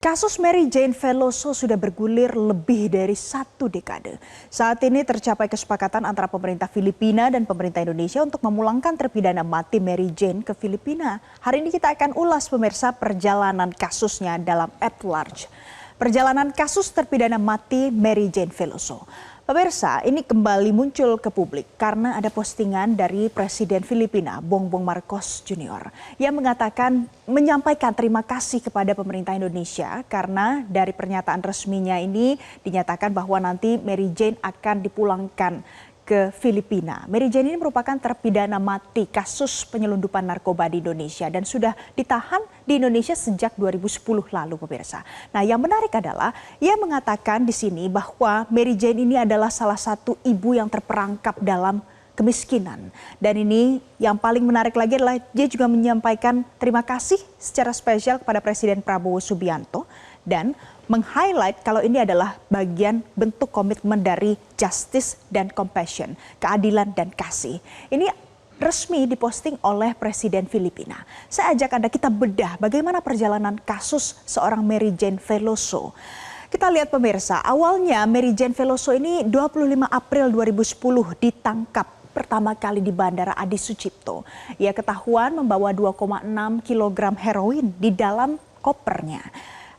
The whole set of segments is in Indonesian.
Kasus Mary Jane Veloso sudah bergulir lebih dari 1 dekade. Saat ini tercapai kesepakatan antara pemerintah Filipina dan pemerintah Indonesia untuk memulangkan terpidana mati Mary Jane ke Filipina. Hari ini kita akan ulas pemirsa perjalanan kasusnya dalam At Large. Perjalanan kasus terpidana mati Mary Jane Veloso. Pemirsa, ini kembali muncul ke publik karena ada postingan dari Presiden Filipina, Bongbong Marcos Jr. yang menyampaikan terima kasih kepada pemerintah Indonesia karena dari pernyataan resminya ini dinyatakan bahwa nanti Mary Jane akan dipulangkan ke Filipina. Mary Jane ini merupakan terpidana mati kasus penyelundupan narkoba di Indonesia dan sudah ditahan di Indonesia sejak 2010 lalu, pemirsa. Nah, yang menarik adalah ia mengatakan di sini bahwa Mary Jane ini adalah salah satu ibu yang terperangkap dalam kemiskinan. Dan ini yang paling menarik lagi adalah dia juga menyampaikan terima kasih secara spesial kepada Presiden Prabowo Subianto dan meng-highlight kalau ini adalah bagian bentuk komitmen dari justice dan compassion, keadilan dan kasih. Ini resmi diposting oleh Presiden Filipina. Saya ajak Anda kita bedah bagaimana perjalanan kasus seorang Mary Jane Veloso. Kita lihat pemirsa, awalnya Mary Jane Veloso ini 25 April 2010 ditangkap pertama kali di Bandara Adi Sucipto. Ia ketahuan membawa 2,6 kg heroin di dalam kopernya.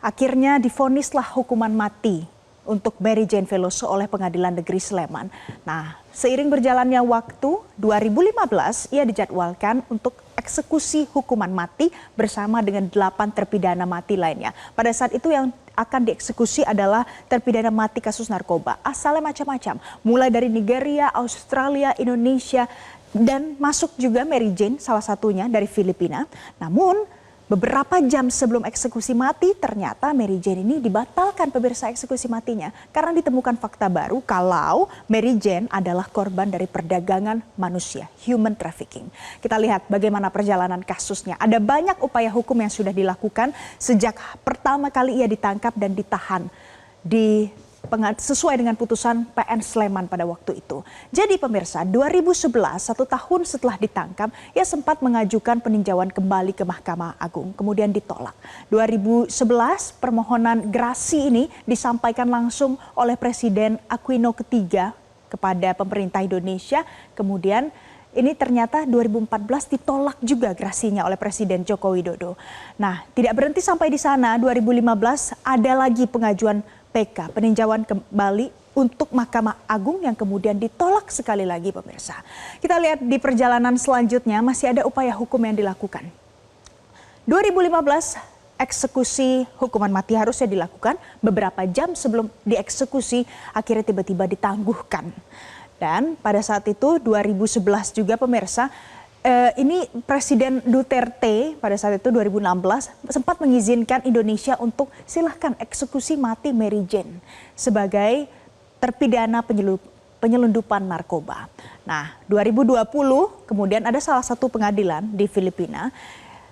Akhirnya divonislah hukuman mati untuk Mary Jane Veloso oleh Pengadilan Negeri Sleman. Nah, seiring berjalannya waktu, 2015 ia dijadwalkan untuk eksekusi hukuman mati bersama dengan 8 terpidana mati lainnya. Pada saat itu yang akan dieksekusi adalah terpidana mati kasus narkoba. Asalnya macam-macam, mulai dari Nigeria, Australia, Indonesia, dan masuk juga Mary Jane salah satunya dari Filipina. Namun beberapa jam sebelum eksekusi mati, ternyata Mary Jane ini dibatalkan pemirsa eksekusi matinya karena ditemukan fakta baru kalau Mary Jane adalah korban dari perdagangan manusia, human trafficking. Kita lihat bagaimana perjalanan kasusnya. Ada banyak upaya hukum yang sudah dilakukan sejak pertama kali ia ditangkap dan ditahan sesuai dengan putusan PN Sleman pada waktu itu. Jadi pemirsa, 2011, 1 tahun setelah ditangkap, ia sempat mengajukan peninjauan kembali ke Mahkamah Agung, kemudian ditolak. 2011, permohonan grasi ini disampaikan langsung oleh Presiden Aquino ketiga kepada pemerintah Indonesia, kemudian ini ternyata 2014 ditolak juga grasinya oleh Presiden Joko Widodo. Nah, tidak berhenti sampai di sana, 2015 ada lagi pengajuan PK, peninjauan kembali untuk Mahkamah Agung yang kemudian ditolak sekali lagi pemirsa. Kita lihat di perjalanan selanjutnya masih ada upaya hukum yang dilakukan. 2015 eksekusi hukuman mati harusnya dilakukan, beberapa jam sebelum dieksekusi akhirnya tiba-tiba ditangguhkan. Dan pada saat itu 2011 juga pemirsa, ini Presiden Duterte pada saat itu 2016 sempat mengizinkan Indonesia untuk silahkan eksekusi mati Mary Jane sebagai terpidana penyelundupan narkoba. Nah, 2020 kemudian ada salah satu pengadilan di Filipina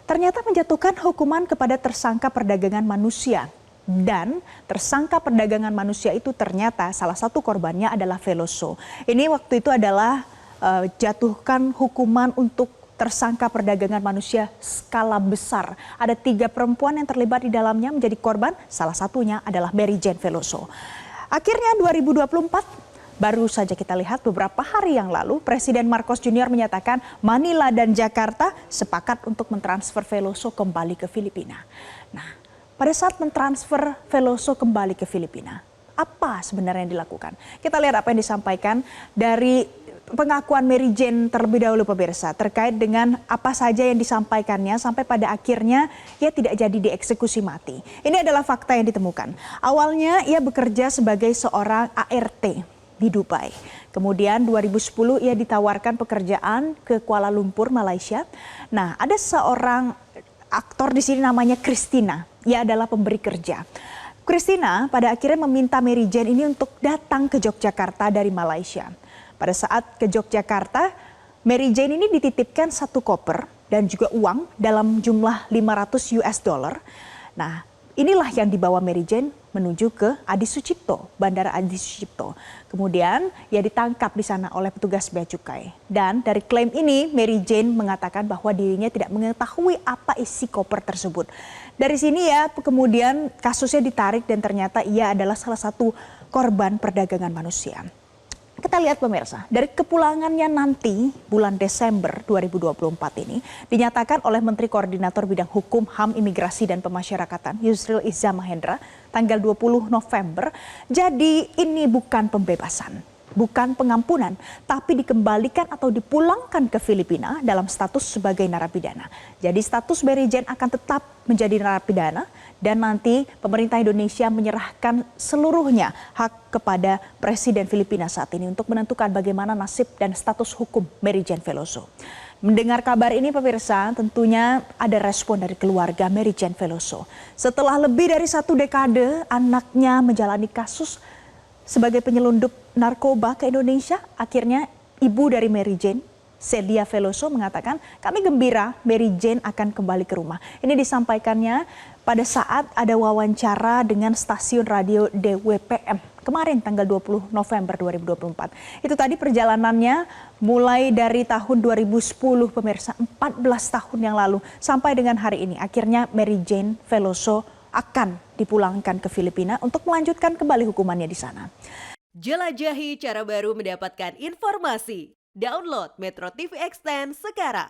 ternyata menjatuhkan hukuman kepada tersangka perdagangan manusia. Dan tersangka perdagangan manusia itu ternyata salah satu korbannya adalah Veloso. Ini waktu itu adalah jatuhkan hukuman untuk tersangka perdagangan manusia skala besar. Ada 3 perempuan yang terlibat di dalamnya menjadi korban, salah satunya adalah Mary Jane Veloso. Akhirnya 2024, baru saja kita lihat beberapa hari yang lalu, Presiden Marcos Jr. menyatakan Manila dan Jakarta sepakat untuk mentransfer Veloso kembali ke Filipina. Nah, pada saat mentransfer Veloso kembali ke Filipina, apa sebenarnya yang dilakukan? Kita lihat apa yang disampaikan dari pengakuan Mary Jane terlebih dahulu pemirsa terkait dengan apa saja yang disampaikannya sampai pada akhirnya ia tidak jadi dieksekusi mati. Ini adalah fakta yang ditemukan. Awalnya ia bekerja sebagai seorang ART di Dubai. Kemudian 2010 ia ditawarkan pekerjaan ke Kuala Lumpur, Malaysia. Nah, ada seorang aktor di sini namanya Christina. Ia adalah pemberi kerja. Christina pada akhirnya meminta Mary Jane ini untuk datang ke Yogyakarta dari Malaysia. Pada saat ke Yogyakarta, Mary Jane ini dititipkan 1 koper dan juga uang dalam jumlah 500 US dollar. Nah, Inilah yang dibawa Mary Jane menuju ke Adi Sucipto, Bandara Adi Sucipto. Kemudian ia ditangkap di sana oleh petugas bea cukai. Dan dari klaim ini Mary Jane mengatakan bahwa dirinya tidak mengetahui apa isi koper tersebut. Dari sini ya kemudian kasusnya ditarik dan ternyata ia adalah salah satu korban perdagangan manusia. Kita lihat pemirsa, dari kepulangannya nanti bulan Desember 2024 ini dinyatakan oleh Menteri Koordinator Bidang Hukum, HAM, Imigrasi dan Pemasyarakatan Yusril Iza Mahendra tanggal 20 November. Jadi ini bukan pembebasan, bukan pengampunan, tapi dikembalikan atau dipulangkan ke Filipina dalam status sebagai narapidana. Jadi status Mary Jane akan tetap menjadi narapidana dan nanti pemerintah Indonesia menyerahkan seluruhnya hak kepada Presiden Filipina saat ini untuk menentukan bagaimana nasib dan status hukum Mary Jane Veloso. Mendengar kabar ini pemirsa, tentunya ada respon dari keluarga Mary Jane Veloso. Setelah lebih dari 1 dekade anaknya menjalani kasus sebagai penyelundup narkoba ke Indonesia, akhirnya ibu dari Mary Jane, Celia Veloso mengatakan, kami gembira Mary Jane akan kembali ke rumah. Ini disampaikannya pada saat ada wawancara dengan stasiun radio DWPM kemarin tanggal 20 November 2024. Itu tadi perjalanannya mulai dari tahun 2010 pemirsa, 14 tahun yang lalu sampai dengan hari ini. Akhirnya Mary Jane Veloso akan dipulangkan ke Filipina untuk melanjutkan kembali hukumannya di sana. Jelajahi cara baru mendapatkan informasi. Download Metro TV Extend sekarang.